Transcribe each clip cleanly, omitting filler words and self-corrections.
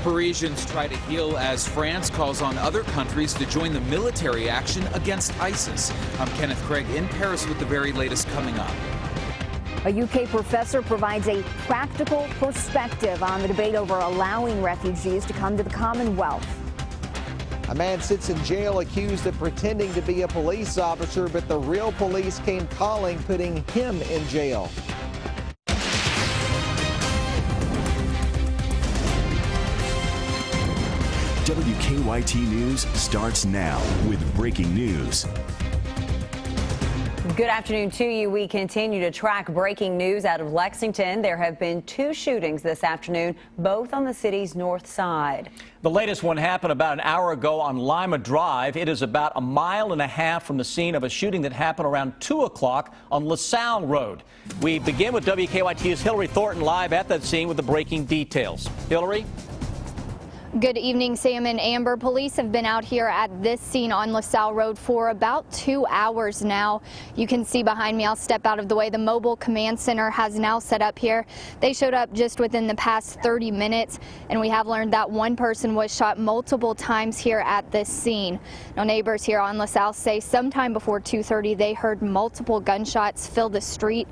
Parisians try to heal as France calls on other countries to join the military action against ISIS. I'm Kenneth Craig in Paris with the very latest coming up. A UK professor provides a practical perspective on the debate over allowing refugees to come to the Commonwealth. A man sits in jail accused of pretending to be a police officer, but the real police came calling, putting him in jail. WKYT News starts now with breaking news. Good afternoon to you. We continue to track breaking news out of Lexington. There have been 2 shootings this afternoon, both on the city's north side. The latest one happened about an hour ago on Lima Drive. It is about 1.5 miles from the scene of a shooting that happened around 2 o'clock on LaSalle Road. We begin with WKYT's Hillary Thornton live at that scene with the breaking details. Hillary? Good evening, Sam and Amber. Police have been out here at this scene on LaSalle Road for about 2 hours now. You can see behind me, I'll step out of the way, the mobile command center has now set up here. They showed up just within the past 30 minutes, and we have learned that one person was shot multiple times here at this scene. Now, neighbors here on LaSalle say sometime before 2:30 they heard multiple gunshots fill the street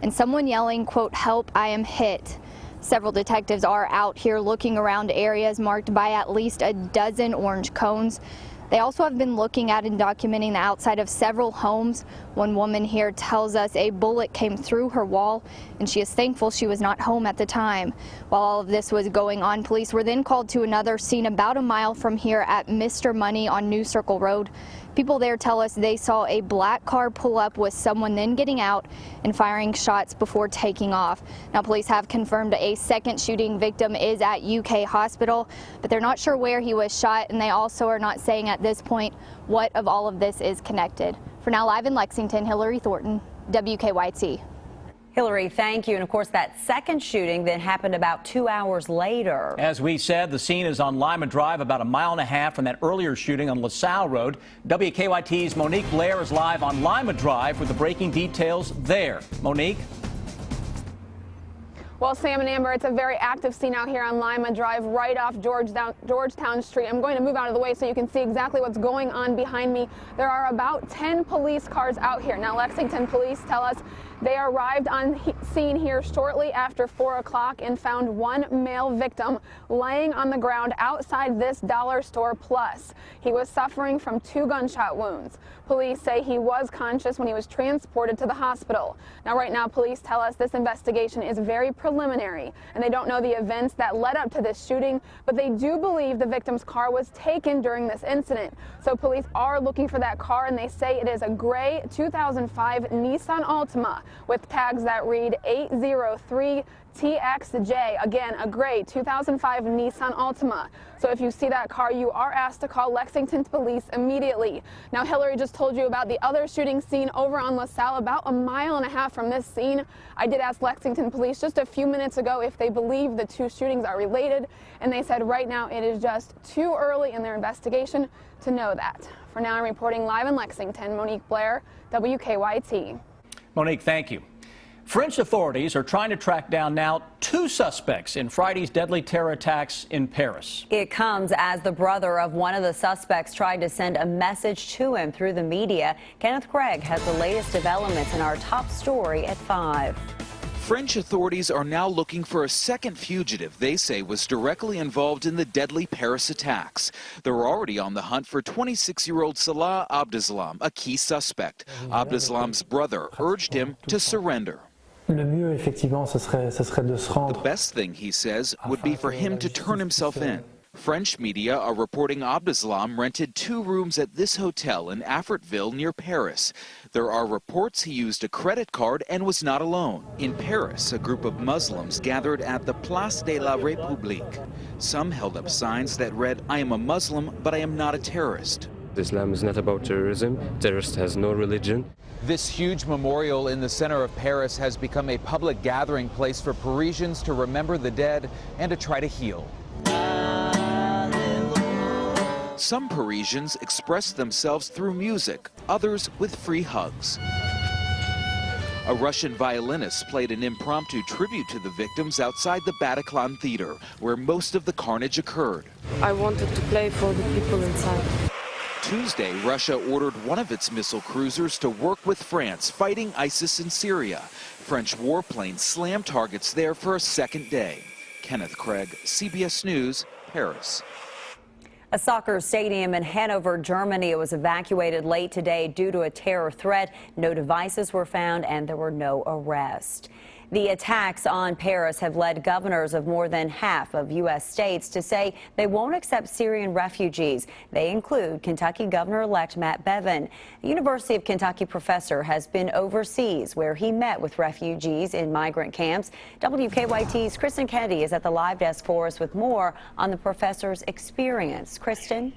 and someone yelling, quote, "Help, I am hit." Several detectives are out here looking around areas marked by at least a dozen orange cones. They also have been looking at and documenting the outside of several homes. One woman here tells us a bullet came through her wall, and she is thankful she was not home at the time. While all of this was going on, police were then called to another scene about 1 mile from here at Mr. Money on New Circle Road. People there tell us they saw a black car pull up with someone then getting out and firing shots before taking off. Now, police have confirmed a second shooting victim is at UK hospital, but they're not sure where he was shot, and they also are not saying at this point what of all of this is connected. For now, live in Lexington, Hillary Thornton, WKYT. Hillary, thank you. And of course, that second shooting then happened about 2 hours later. As we said, the scene is on Lima Drive, about 1.5 miles from that earlier shooting on LaSalle Road. WKYT's Monique Blair is live on Lima Drive with the breaking details there. Monique? Well, Sam and Amber, it's a very active scene out here on Lima Drive, right off Georgetown Street. I'm going to move out of the way so you can see exactly what's going on behind me. There are about 10 police cars out here. Now, Lexington police tell us they arrived on scene here shortly after 4 o'clock and found one male victim laying on the ground outside this dollar store plus. He was suffering from 2 gunshot wounds. Police say he was conscious when he was transported to the hospital. Now, right now, police tell us this investigation is very preliminary, and they don't know the events that led up to this shooting, but they do believe the victim's car was taken during this incident. So police are looking for that car, and they say it is a gray 2005 Nissan Altima with tags that read 803 TXJ, again, a gray 2005 Nissan Altima. So if you see that car, you are asked to call Lexington police immediately. Now, Hillary just told you about the other shooting scene over on LaSalle, about 1.5 miles from this scene. I did ask Lexington police just a few minutes ago if they believe the 2 shootings are related, and they said right now it is just too early in their investigation to know that. For now, I'm reporting live in Lexington, Monique Blair, WKYT. Monique, thank you. French authorities are trying to track down now 2 suspects in Friday's deadly terror attacks in Paris. It comes as the brother of one of the suspects tried to send a message to him through the media. Kenneth Craig has the latest developments in our top story at 5. French authorities are now looking for a second fugitive they say was directly involved in the deadly Paris attacks. They're already on the hunt for 26-year-old Salah Abdeslam, a key suspect. Abdeslam's brother urged him to surrender. The best thing, he says, would be for him to turn himself in. French media are reporting Abdeslam rented 2 rooms at this hotel in Afritville near Paris. There are reports he used a credit card and was not alone. In Paris, a group of Muslims gathered at the Place de la République. Some held up signs that read, "I am a Muslim, but I am not a terrorist." Islam is not about terrorism. Terrorist has no religion. This huge memorial in the center of Paris has become a public gathering place for Parisians to remember the dead and to try to heal. Some Parisians express themselves through music, others with free hugs. A Russian violinist played an impromptu tribute to the victims outside the Bataclan Theater, where most of the carnage occurred. I wanted to play for the people inside. Tuesday, Russia ordered one of its missile cruisers to work with France fighting ISIS in Syria. French warplanes slammed targets there for a second day. Kenneth Craig, CBS News, Paris. A soccer stadium in Hanover, Germany was evacuated late today due to a terror threat. No devices were found and there were no arrests. The attacks on Paris have led governors of more than half of U.S. states to say they won't accept Syrian refugees. They include Kentucky Governor-elect Matt Bevin. A University of Kentucky professor has been overseas where he met with refugees in migrant camps. WKYT's Kristen Kennedy is at the live desk for us with more on the professor's experience. Kristen?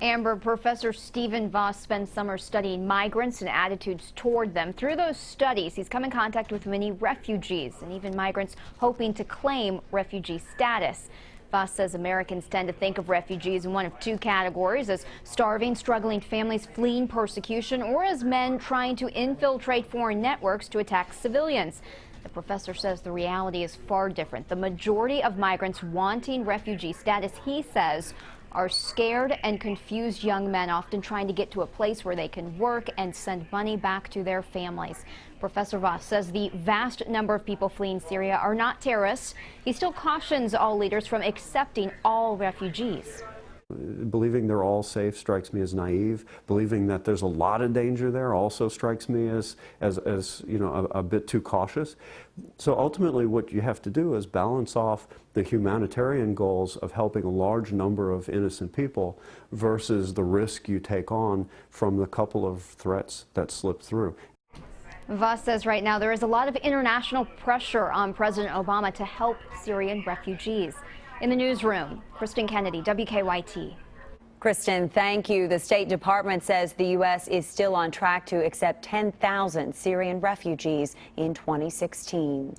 Amber, Professor Stephen Voss spent summer studying migrants and attitudes toward them. Through those studies, he's come in contact with many refugees and even migrants hoping to claim refugee status. Voss says Americans tend to think of refugees in one of two categories: as starving, struggling families fleeing persecution, or as men trying to infiltrate foreign networks to attack civilians. The professor says the reality is far different. The majority of migrants wanting refugee status, he says, are scared and confused young men, often trying to get to a place where they can work and send money back to their families. Professor Voss says the vast number of people fleeing Syria are not terrorists. He still cautions all leaders from accepting all refugees. Believing they're all safe strikes me as naive. Believing that there's a lot of danger there also strikes me as you know, a bit too cautious. So ultimately what you have to do is balance off the humanitarian goals of helping a large number of innocent people versus the risk you take on from the couple of threats that slip through. Voss says right now there is a lot of international pressure on President Obama to help Syrian refugees. In the newsroom, Kristen Kennedy, WKYT. Kristen, thank you. The State Department says the U.S. is still on track to accept 10,000 Syrian refugees in 2016.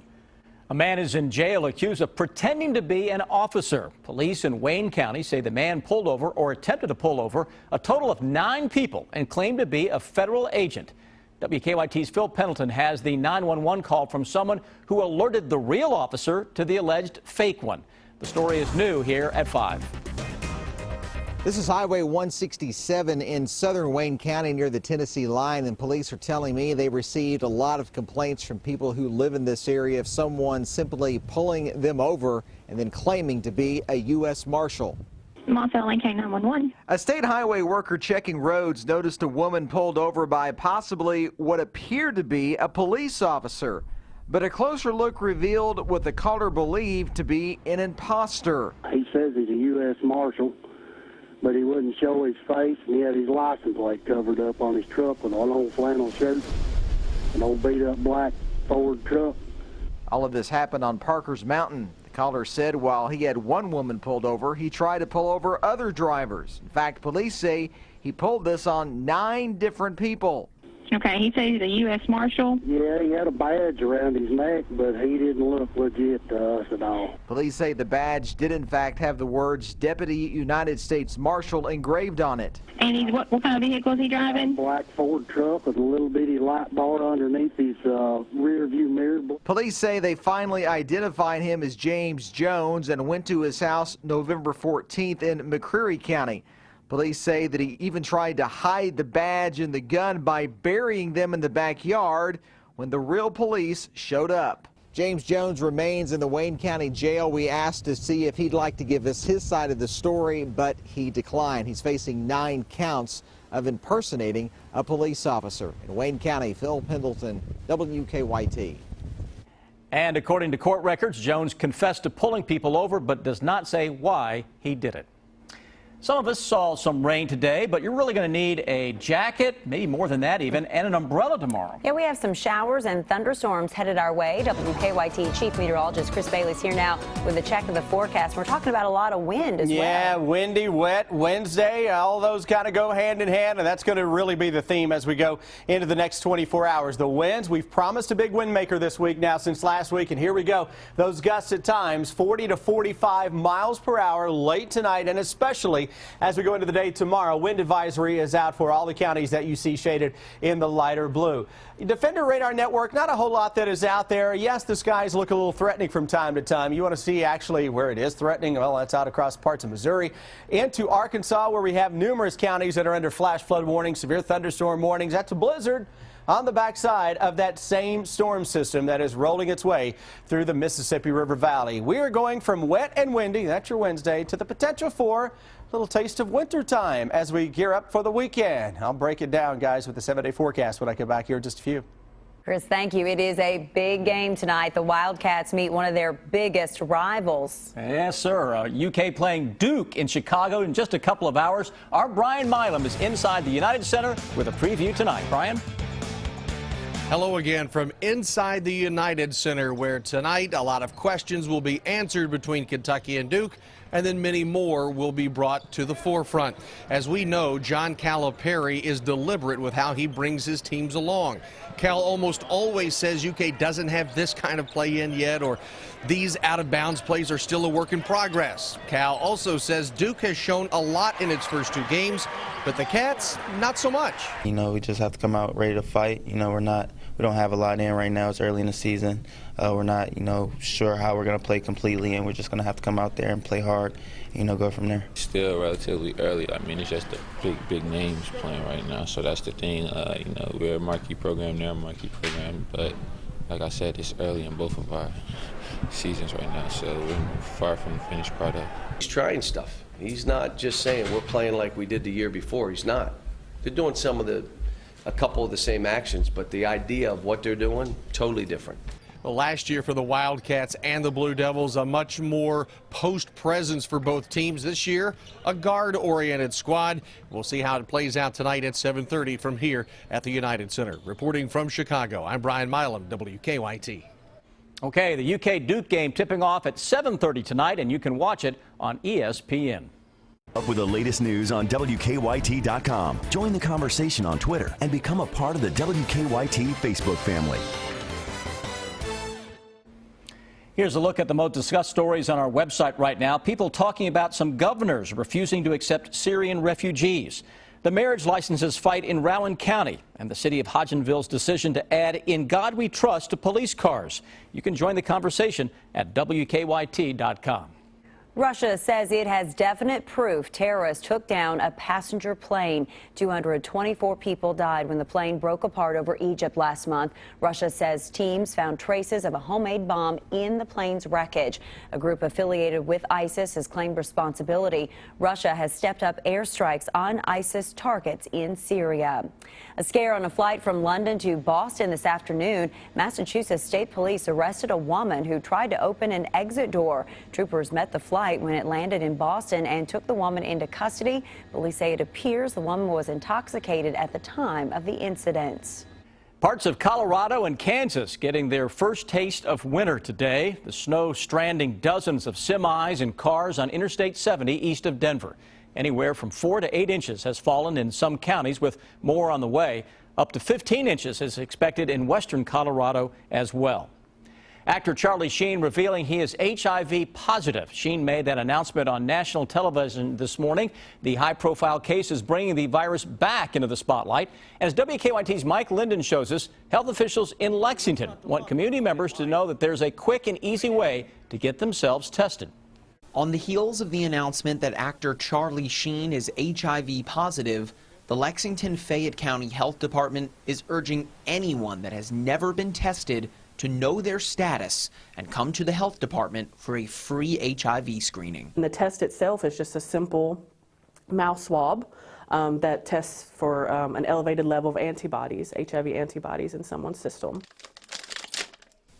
A man is in jail accused of pretending to be an officer. Police in Wayne County say the man pulled over or attempted to pull over a total of 9 people and claimed to be a federal agent. WKYT's Phil Pendleton has the 911 call from someone who alerted the real officer to the alleged fake one. The story is new here at 5. This is Highway 167 in southern Wayne County near the Tennessee line, and police are telling me they received a lot of complaints from people who live in this area of someone simply pulling them over and then claiming to be a U.S. Marshal. Montville, Lane County 911. A state highway worker checking roads noticed a woman pulled over by possibly what appeared to be a police officer. But a closer look revealed what the caller believed to be an imposter. He says he's a U.S. Marshal, but he wouldn't show his face, and he had his license plate covered up on his truck with an old flannel shirt, an old beat-up black Ford truck. All of this happened on Parker's Mountain. The caller said while he had one woman pulled over, he tried to pull over other drivers. In fact, police say he pulled this on 9 different people. Okay, he said he's a U.S. Marshal. Yeah, he had a badge around his neck, but he didn't look legit to us at all. Police say the badge did in fact have the words Deputy United States Marshal engraved on it. And he's what kind of vehicle is he driving? A black Ford truck with a little bitty light bar underneath his rear view mirror. Police say they finally identified him as James Jones and went to his house November 14th in McCreary County. Police say that he even tried to hide the badge and the gun by burying them in the backyard when the real police showed up. James Jones remains in the Wayne County Jail. We asked to see if he'd like to give us his side of the story, but he declined. He's facing 9 counts of impersonating a police officer. In Wayne County, Phil Pendleton, WKYT. And according to court records, Jones confessed to pulling people over but does not say why he did it. Some of us saw some rain today, but you're really going to need a jacket, maybe more than that even, and an umbrella tomorrow. Yeah, we have some showers and thunderstorms headed our way. WKYT Chief Meteorologist Chris Bailey's here now with a check of the forecast. We're talking about a lot of wind as well. Yeah, windy, wet, Wednesday, all those kind of go hand in hand, and that's going to really be the theme as we go into the next 24 hours. The winds, we've promised a big wind maker this week now since last week, and here we go. Those gusts at times, 40 to 45 miles per hour late tonight, and especially As we go into the day tomorrow, wind advisory is out for all the counties that you see shaded in the lighter blue. Defender radar network, not a whole lot that is out there. Yes, the skies look a little threatening from time to time. You want to see actually where it is threatening? Well, that's out across parts of Missouri into Arkansas, where we have numerous counties that are under flash flood warnings, severe thunderstorm warnings. That's a blizzard on the backside of that same storm system that is rolling its way through the Mississippi River Valley. We are going from wet and windy, that's your Wednesday, to the potential for a little taste of winter time as we gear up for the weekend. I'll break it down, guys, with the 7-day forecast when I come back here in just a few. Chris, thank you. It is a big game tonight. The Wildcats meet one of their biggest rivals. Yes, sir. UK playing Duke in Chicago in just a couple of hours. Our Brian Milam is inside the United Center with a preview tonight. Brian? Hello again from inside the United Center, where tonight a lot of questions will be answered between Kentucky and Duke, and then many more will be brought to the forefront. As we know, John Calipari is deliberate with how he brings his teams along. Cal almost always says UK doesn't have this kind of play in yet, or these out-of-bounds plays are still a work in progress. Cal also says Duke has shown a lot in its first two games, but the Cats, not so much. You know, we just have to come out ready to fight. You know, we don't have a lot in right now. It's early in the season. We're not, sure how we're going to play completely, and we're just going to have to come out there and play hard, go from there. Still relatively early. I mean, it's just the big names playing right now, so that's the thing. We're a marquee program, they're a marquee program, but like I said, it's early in both of our seasons right now, so we're far from the finished product. He's trying stuff. He's not just saying we're playing like we did the year before. He's not. They're doing a couple of the same actions, but the idea of what they're doing, totally different. Well, last year for the Wildcats and the Blue Devils, a much more post presence for both teams. This year, a guard-oriented squad. We'll see how it plays out tonight at 7:30 from here at the United Center. Reporting from Chicago, I'm Brian Milam, WKYT. Okay, the UK-Duke game tipping off at 7:30 tonight, and you can watch it on ESPN. Up with the latest news on WKYT.com. Join the conversation on Twitter and become a part of the WKYT Facebook family. Here's a look at the most discussed stories on our website right now. People talking about some governors refusing to accept Syrian refugees. The marriage licenses fight in Rowan County, and the city of Hodgenville's decision to add "In God We Trust" to police cars. You can join the conversation at WKYT.com. Russia says it has definite proof terrorists took down a passenger plane. 224 people died when the plane broke apart over Egypt last month. Russia says teams found traces of a homemade bomb in the plane's wreckage. A group affiliated with ISIS has claimed responsibility. Russia has stepped up airstrikes on ISIS targets in Syria. A scare on a flight from London to Boston this afternoon. Massachusetts State Police arrested a woman who tried to open an exit door. Troopers met the flight when it landed in Boston and took the woman into custody. Police say it appears the woman was intoxicated at the time of the incident. Parts of Colorado and Kansas getting their first taste of winter today. The snow stranding dozens of semis and cars on Interstate 70 east of Denver. Anywhere from 4 to 8 inches has fallen in some counties, with more on the way. Up to 15 inches is expected in western Colorado as well. Actor Charlie Sheen revealing he is HIV positive. Sheen made that announcement on national television this morning. The high-profile case is bringing the virus back into the spotlight. And as WKYT's Mike Linden shows us, health officials in Lexington want community members to know that there's a quick and easy way to get themselves tested. On the heels of the announcement that actor Charlie Sheen is HIV positive, the Lexington Fayette County Health Department is urging anyone that has never been tested to know their status and come to the health department for a free HIV screening. And the test itself is just a simple mouth swab that tests for an elevated level of antibodies, HIV antibodies in someone's system.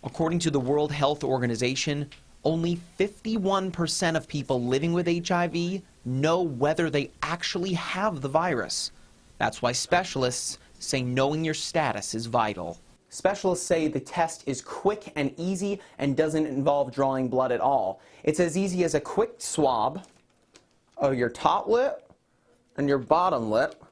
According to the World Health Organization, only 51% of people living with HIV know whether they actually have the virus. That's why specialists say knowing your status is vital. Specialists say the test is quick and easy and doesn't involve drawing blood at all. It's as easy as a quick swab of your top lip and your bottom lip,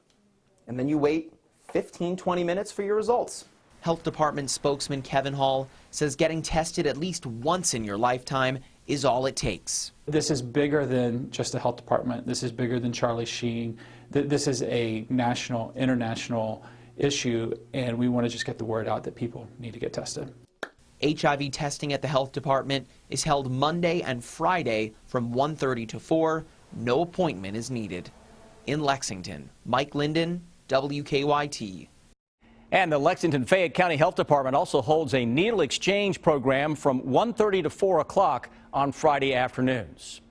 and then you wait 15-20 minutes for your results. Health Department spokesman Kevin Hall says getting tested at least once in your lifetime is all it takes. This is bigger than just the health department. This is bigger than Charlie Sheen. This is a national, international issue, and we want to just get the word out that people need to get tested. HIV testing at the health department is held Monday and Friday from 1:30 to 4. No appointment is needed. In Lexington, Mike Linden, WKYT. And the Lexington Fayette County Health Department also holds a needle exchange program from 1:30 to 4 o'clock on Friday afternoons.